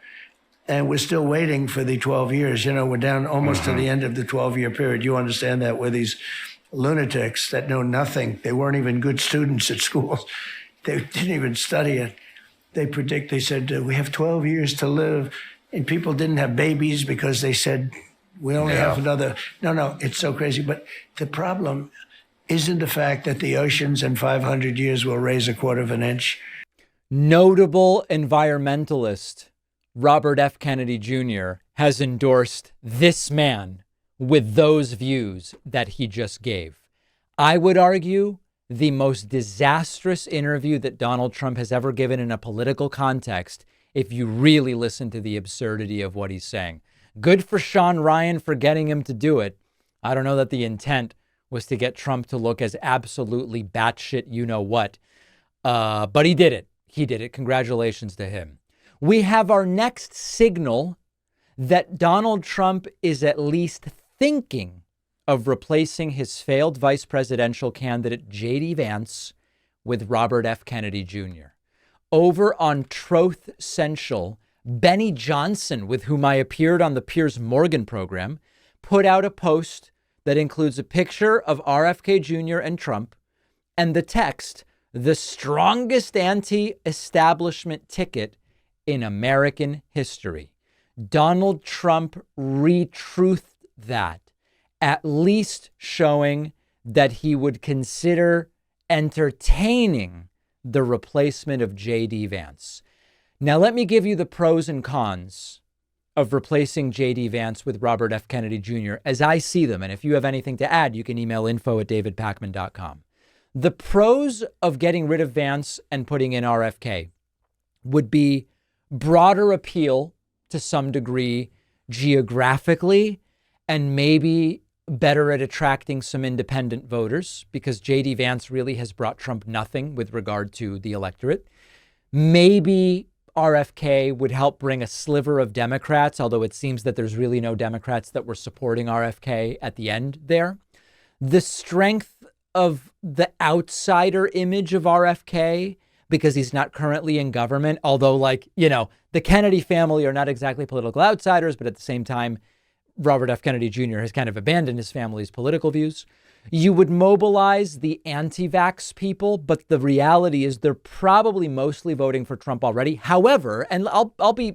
And we're still waiting for the 12 years. We're down almost to the end of the 12-year period. You understand that, where these lunatics that know nothing, they weren't even good students at school. They didn't even study it. They said, we have 12 years to live. And people didn't have babies because they said, we only have another. No, it's so crazy. But the problem isn't the fact that the oceans in 500 years will raise 1/4 inch. Notable environmentalist Robert F. Kennedy Jr. has endorsed this man with those views that he just gave. I would argue the most disastrous interview that Donald Trump has ever given in a political context, if you really listen to the absurdity of what he's saying. Good for Sean Ryan for getting him to do it. I don't know that the intent was to get Trump to look as absolutely batshit you-know-what. But he did it. He did it. Congratulations to him. We have our next signal that Donald Trump is at least thinking of replacing his failed vice presidential candidate, JD Vance, with Robert F. Kennedy Jr. Over on Truth Central, Benny Johnson, with whom I appeared on the Piers Morgan program, put out a post that includes a picture of RFK Jr. and Trump and the text, "The strongest anti-establishment ticket in American history." Donald Trump retruthed that, at least showing that he would consider entertaining the replacement of JD Vance. Now, let me give you the pros and cons of replacing JD Vance with Robert F. Kennedy Jr. as I see them. And if you have anything to add, you can email info@davidpakman.com. The pros of getting rid of Vance and putting in RFK would be broader appeal to some degree geographically, and maybe better at attracting some independent voters, because JD Vance really has brought Trump nothing with regard to the electorate. Maybe RFK would help bring a sliver of Democrats, although it seems that there's really no Democrats that were supporting RFK at the end there. The strength of the outsider image of RFK, because he's not currently in government, although the Kennedy family are not exactly political outsiders, but at the same time, Robert F. Kennedy Jr. has kind of abandoned his family's political views. You would mobilize the anti-vax people, but the reality is they're probably mostly voting for Trump already. However, and I'll be,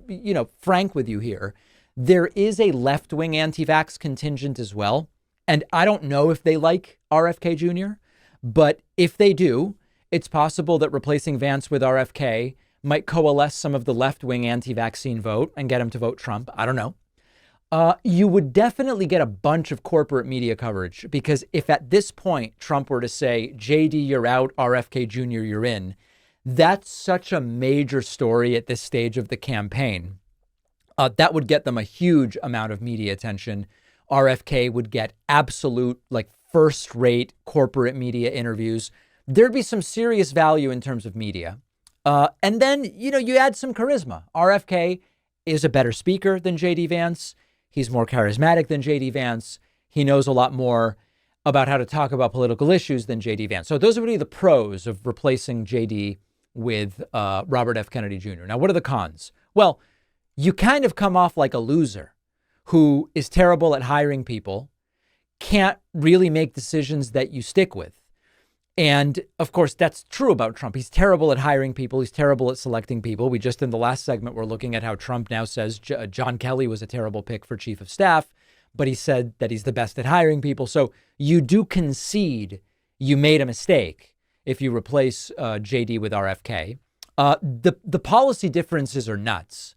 frank with you here, there is a left-wing anti-vax contingent as well. And I don't know if they like RFK Jr., but if they do, it's possible that replacing Vance with RFK might coalesce some of the left-wing anti-vaccine vote and get him to vote Trump. I don't know. You would definitely get a bunch of corporate media coverage, because if at this point Trump were to say, JD, you're out, RFK Jr., you're in, That's such a major story at this stage of the campaign. That would get them a huge amount of media attention. RFK would get absolute, like, first-rate corporate media interviews. There'd be some serious value in terms of media. And then, you add some charisma. RFK is a better speaker than JD Vance. He's more charismatic than JD Vance. He knows a lot more about how to talk about political issues than JD Vance. So those would be the pros of replacing JD with Robert F. Kennedy Jr. Now, what are the cons? Well, you kind of come off like a loser who is terrible at hiring people, can't really make decisions that you stick with. And of course, that's true about Trump. He's terrible at hiring people. He's terrible at selecting people. We just, in the last segment, were looking at how Trump now says John Kelly was a terrible pick for chief of staff, but he said that he's the best at hiring people. So you do concede you made a mistake if you replace JD with RFK. The policy differences are nuts.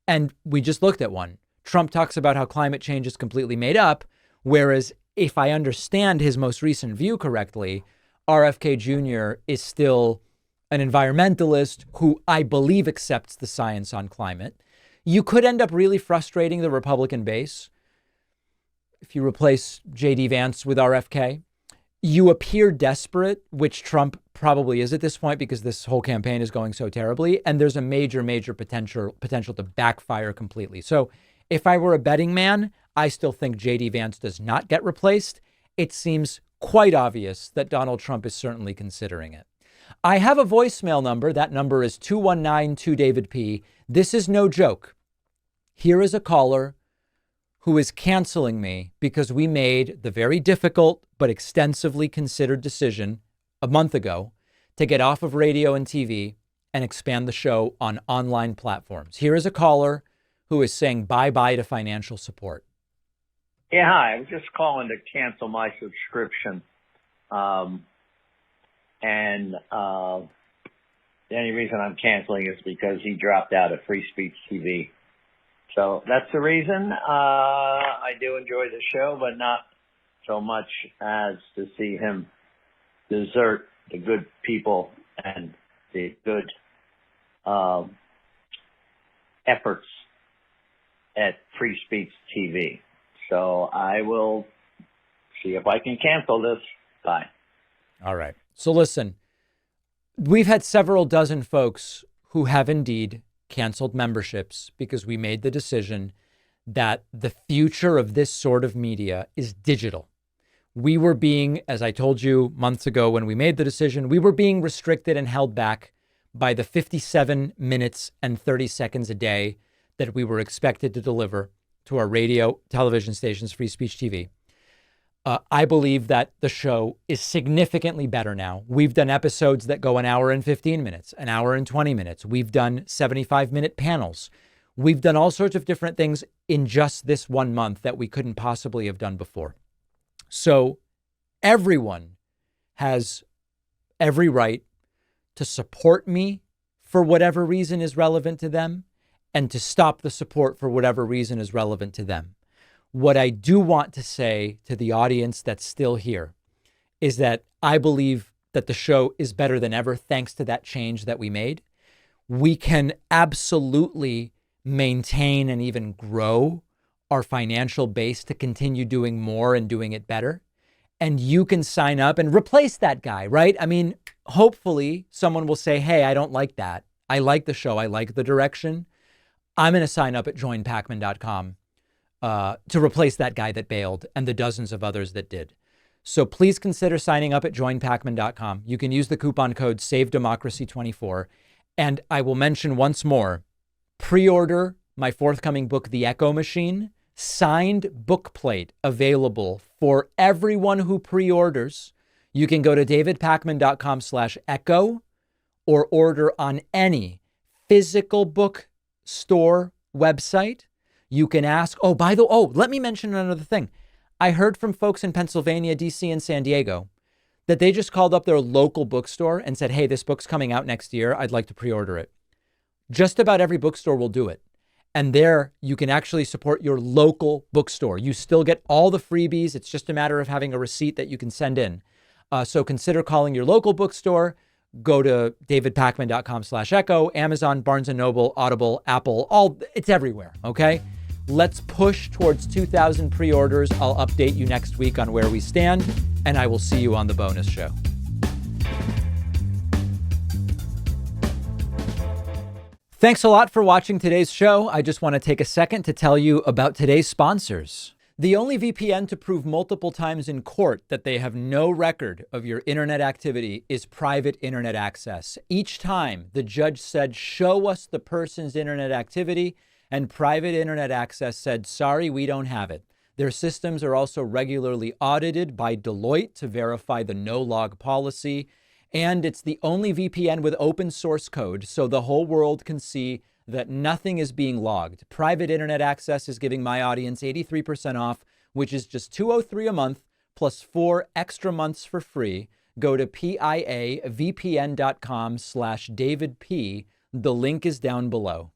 And we just looked at one. Trump talks about how climate change is completely made up, whereas if I understand his most recent view correctly, RFK Jr. is still an environmentalist who I believe accepts the science on climate. You could end up really frustrating the Republican base if you replace JD Vance with RFK. You appear desperate, which Trump probably is at this point because this whole campaign is going so terribly. And there's a major, major potential to backfire completely. So if I were a betting man, I still think JD Vance does not get replaced. It seems quite obvious that Donald Trump is certainly considering it. I have a voicemail number. That number is 219-2-DAVID-P. This is no joke. Here is a caller who is canceling me because we made the very difficult but extensively considered decision a month ago to get off of radio and TV and expand the show on online platforms. Here is a caller who is saying bye-bye to financial support. Yeah, hi. I'm just calling to cancel my subscription. The only reason I'm canceling is because he dropped out of Free Speech TV. So that's the reason. I do enjoy the show, but not so much as to see him desert the good people and the good efforts at Free Speech TV. So I will see if I can cancel this. Bye. All right. So listen, we've had several dozen folks who have indeed canceled memberships because we made the decision that the future of this sort of media is digital. We were being, as I told you months ago when we made the decision, we were being restricted and held back by the 57 minutes and 30 seconds a day that we were expected to deliver to our radio, television stations, Free Speech TV. I believe that the show is significantly better now. We've done episodes that go an hour and 15 minutes, an hour and 20 minutes. We've done 75-minute panels. We've done all sorts of different things in just this 1 month that we couldn't possibly have done before. So everyone has every right to support me for whatever reason is relevant to them, and to stop the support for whatever reason is relevant to them. What I do want to say to the audience that's still here is that I believe that the show is better than ever thanks to that change that we made. We can absolutely maintain and even grow our financial base to continue doing more and doing it better. And you can sign up and replace that guy, right? I mean, hopefully someone will say, hey, I don't like that. I like the show. I like the direction. I'm going to sign up at joinpacman.com to replace that guy that bailed and the dozens of others that did. So please consider signing up at joinpacman.com. You can use the coupon code SAVEDEMOCRACY24. And I will mention once more, pre-order my forthcoming book, The Echo Machine, signed book plate available for everyone who pre-orders. You can go to davidpacman.com/echo or order on any physical book store website. You can ask, let me mention another thing. I heard from folks in Pennsylvania, DC, and San Diego that they just called up their local bookstore and said, hey, this book's coming out next year. I'd like to pre-order it. Just about every bookstore will do it. And there you can actually support your local bookstore. You still get all the freebies. It's just a matter of having a receipt that you can send in. So consider calling your local bookstore. go to davidpakman.com/echo, Amazon, Barnes & Noble, Audible, Apple, it's everywhere, okay? Let's push towards 2,000 pre-orders. I'll update you next week on where we stand, and I will see you on the bonus show. Thanks a lot for watching today's show. I just want to take a second to tell you about today's sponsors. The only VPN to prove multiple times in court that they have no record of your internet activity is private internet access. Each time the judge said, show us the person's internet activity, and private internet access said, sorry, we don't have it. Their systems are also regularly audited by Deloitte to verify the no-log policy. And it's the only VPN with open source code, so the whole world can see that nothing is being logged. Private internet access is giving my audience 83% off, which is just $203 a month plus 4 extra months for free. Go to piavpn.com/DavidP. The link is down below.